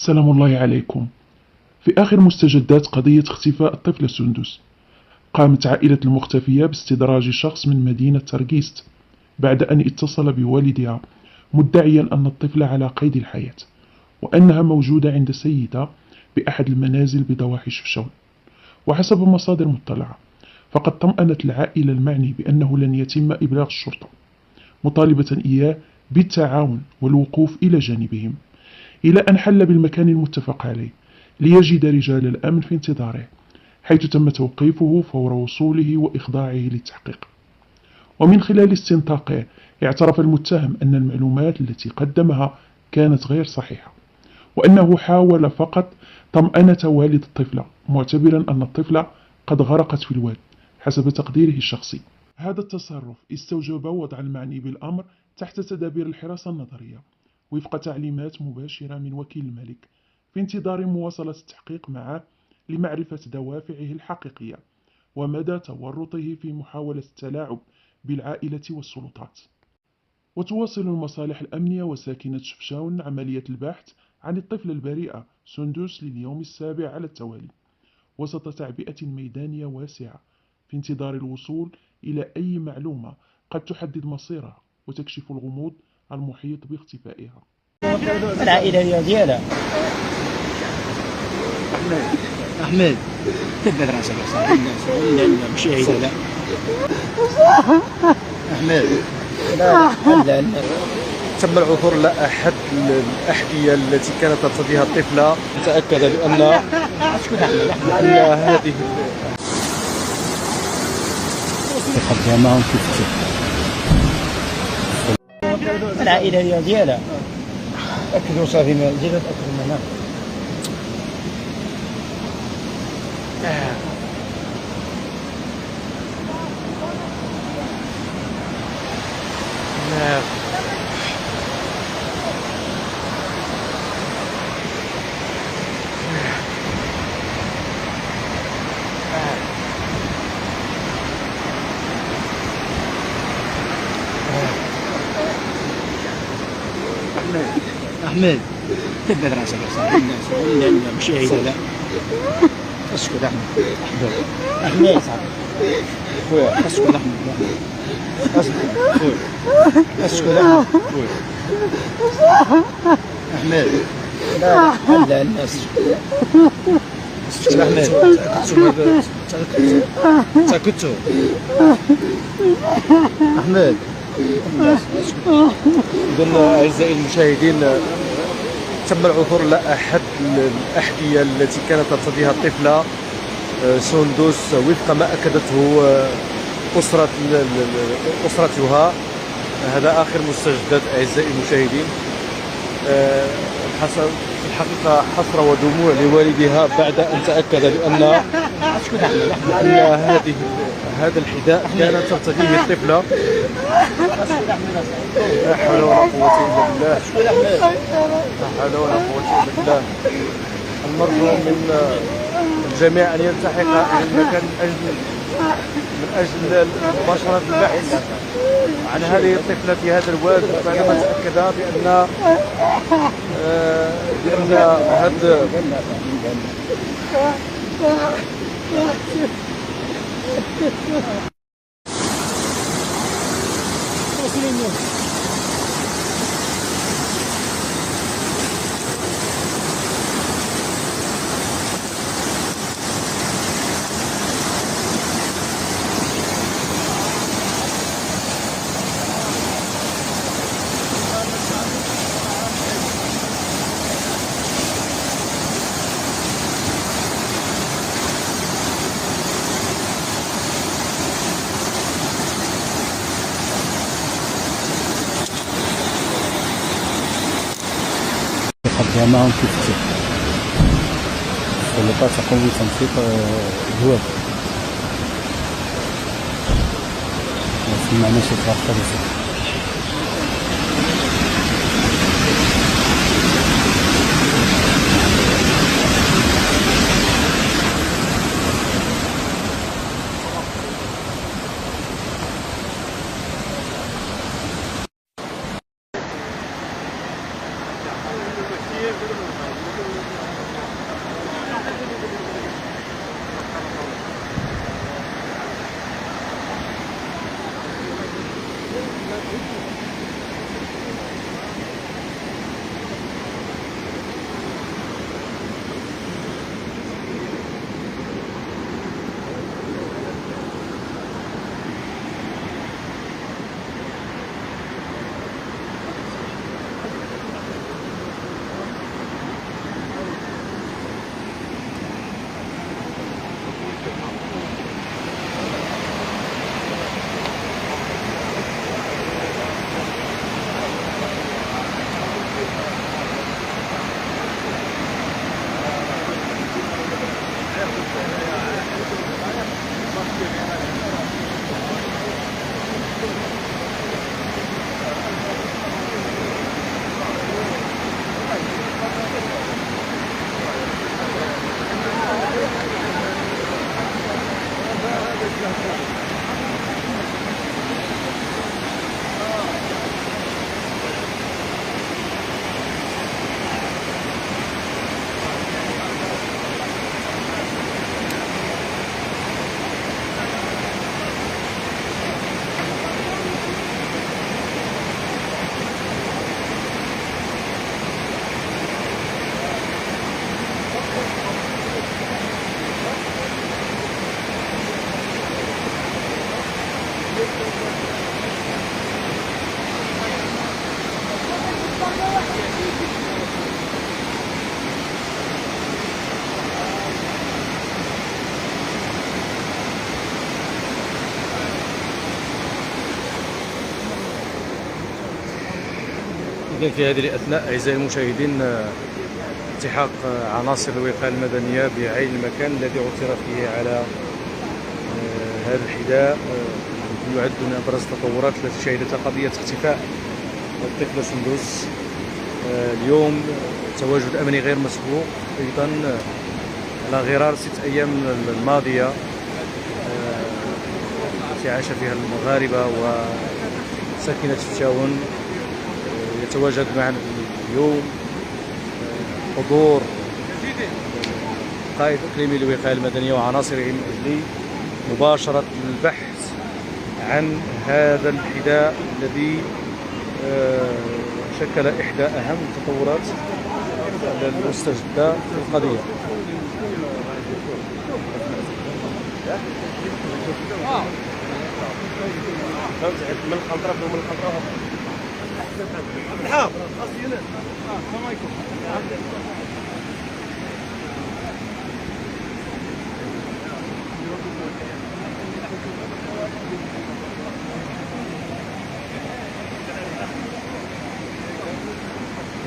سلام الله عليكم. في آخر مستجدات قضية اختفاء الطفلة سندس، قامت عائلة المختفية باستدراج شخص من مدينة ترغيست بعد أن اتصل بوالدها مدعيا أن الطفلة على قيد الحياة، وأنها موجودة عند سيدة بأحد المنازل بضواحي شفشون. وحسب مصادر مطلعة، فقد طمأنت العائلة المعني بأنه لن يتم إبلاغ الشرطة، مطالبة إياه بالتعاون والوقوف إلى جانبهم، إلى أن حل بالمكان المتفق عليه ليجد رجال الأمن في انتظاره، حيث تم توقيفه فور وصوله وإخضاعه للتحقيق. ومن خلال استنطاقه، اعترف المتهم أن المعلومات التي قدمها كانت غير صحيحة، وأنه حاول فقط طمأنة والد الطفلة، معتبرا أن الطفلة قد غرقت في الواد حسب تقديره الشخصي. هذا التصرف استوجب وضع المعني بالأمر تحت تدابير الحراسة النظرية وفق تعليمات مباشرة من وكيل الملك، في انتظار مواصلة التحقيق معه لمعرفة دوافعه الحقيقية ومدى تورطه في محاولة التلاعب بالعائلة والسلطات. وتواصل المصالح الأمنية وساكنة شفشاون عملية البحث عن الطفلة البريئة سندس لليوم السابع على التوالي، وسط تعبئة ميدانية واسعة، في انتظار الوصول إلى أي معلومة قد تحدد مصيرها وتكشف الغموض المحيط باختفائها. العائلة ديالها أحمد تبت راسك لا مشاهدة لا أحمد لا تم العثور على أحد الأحذية التي كانت ترتديها الطفلة. تأكد بأن هذه معهم في العائلة ديالها أكدوا صافي ما زيد أكدوا منها. أحمد تبت راسك لا مشاهدة لا اسكت أحمد أحمد خويا اسكت أحمد اسكت خويا اسكت أحمد لا الناس اسكت أحمد سكتوا أحمد. إذن أعزائي المشاهدين، تم العثور على أحد الأحذية التي كانت ترتديها الطفلة سندس وفق ما أكدته أسرتها. هذا آخر مستجدات أعزائي المشاهدين. الحقيقة حسرة ودموع لوالدها بعد أن تأكد بأن هذا الحذاء كانت ترتديه الطفلة. لا حول ولا قوة إلا بالله، لا حول ولا قوة إلا بالله. المرجو من الجميع أن يلتحق إلى المكان من أجل مباشرة البحث عن هذه الطفلة في هذا الواد، بعدما تأكد بأن معهم في التفتيش. السلطات تقوم بتنسيق الهواد. ما سمعناش الخبر. إذن في هذه الأثناء أعزائي المشاهدين التحاق عناصر الوقاية المدنية بعين المكان الذي عثر فيه على هذا الحذاء يعد من أبرز التطورات التي شهدتها قضية اختفاء الطفلة سندس. اليوم تواجد أمني غير مسبوق أيضا على غرار 6 أيام الماضية التي عاش فيها المغاربة وساكنة شفشاون. يتواجد معنا اليوم حضور قائد إقليمي للوقاية المدنية وعناصره من أجل مباشرة البحث عن هذا الحذاء الذي شكل إحدى أهم التطورات المستجدة في القضية.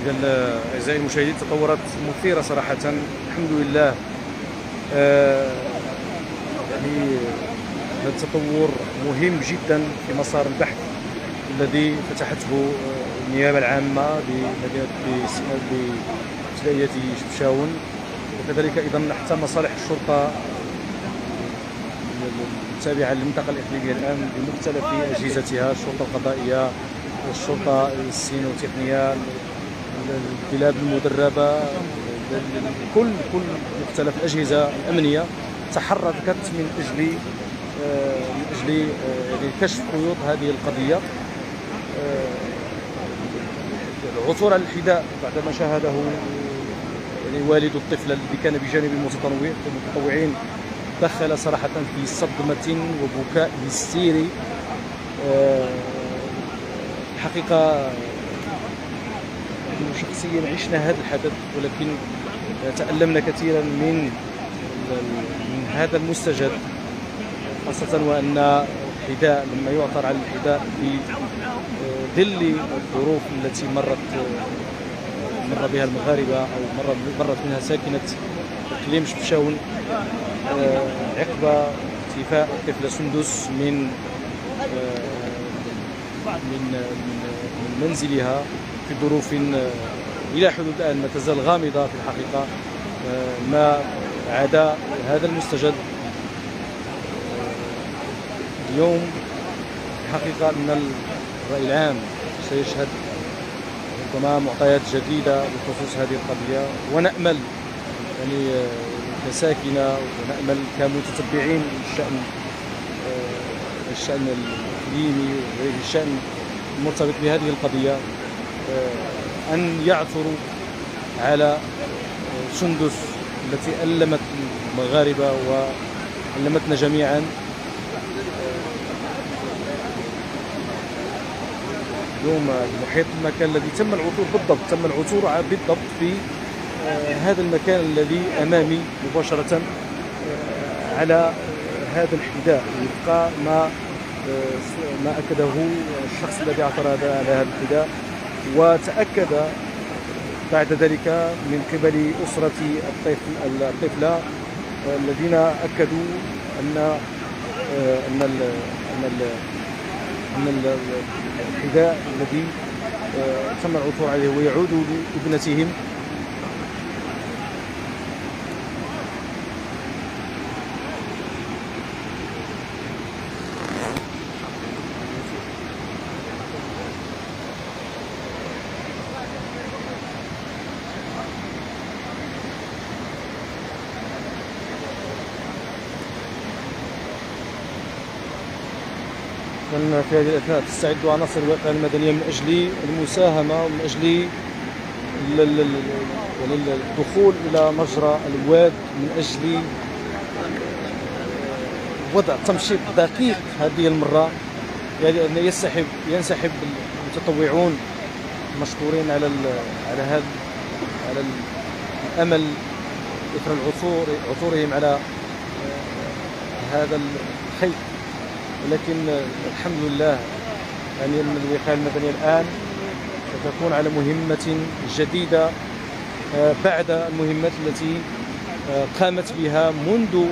إذا أعزائي المشاهدين تطورات مثيرة صراحة الحمد لله. يعني هذا التطور مهم جدا في مسار البحث الذي فتحته النيابة العامة بابتدائية شفشاون، وكذلك أيضا حتى مصالح الشرطة التابعة للمنطقة الإقليمية الآن بمختلف أجهزتها، الشرطة القضائية، الشرطة السينوتقنية، الكلاب المدربة، كل مختلف الأجهزة الأمنية تحركت من أجل كشف خيوط هذه القضية. العثور على الحذاء بعدما شاهده يعني والد الطفل الذي كان بجانب المتطوعين دخل صراحة في صدمة وبكاء هستيري. الحقيقة شخصيا عشنا هذا الحدث، ولكن تألمنا كثيرا من هذا المستجد، خاصة وأن الحذاء لما يعثر على الحذاء في ظل الظروف التي مر بها المغاربة أو مرت منها ساكنة إقليم شفشاون عقب اختفاء الطفلة سندس من منزلها في ظروف إلى حدود الآن ما تزال غامضة في الحقيقة. ما عدا هذا المستجد اليوم الحقيقة أن الرأي العام سيشهد ربما معطيات جديدة بخصوص هذه القضية، ونأمل يعني كساكنة ونأمل كمتتبعين الشأن الإقليمي وغير الشأن المرتبط بهذه القضية أن يعثروا على سندس التي ألمت المغاربة وألمتنا جميعا. اليوم محيط المكان الذي تم العثور بالضبط في هذا المكان الذي أمامي مباشرة على هذا الحذاء، وفق ما أكده الشخص الذي عثر على هذا الحذاء، وتأكد بعد ذلك من قبل أسرة الطفلة الذين أكدوا أن الحذاء الذي تم العثور عليه ويعود لابنتهم في هذه الأثناء تستعد عناصر الوقاية المدنية من أجل المساهمة ومن أجل الدخول إلى مجرى الواد من أجل وضع تمشيط دقيق هذه المرة، يعني أن ينسحب المتطوعون مشكورين على الأمل إثر عثورهم على هذا الخيط. ولكن الحمد لله يعني أن الوقاية المدنية الآن تكون على مهمة جديدة بعد المهمات التي قامت بها منذ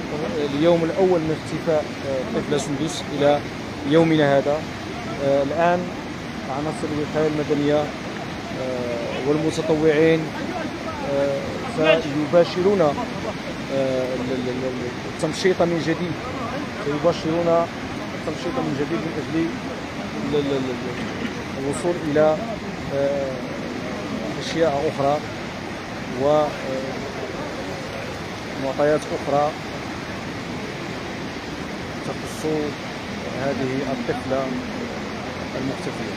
اليوم الأول من اختفاء الطفلة سندس إلى يومنا هذا. الآن عناصر الوقاية المدنية والمتطوعين سيباشرون التمشيط من جديد، من أجل الوصول إلى أشياء أخرى ومعطيات أخرى تخص هذه الطفلة المختفية.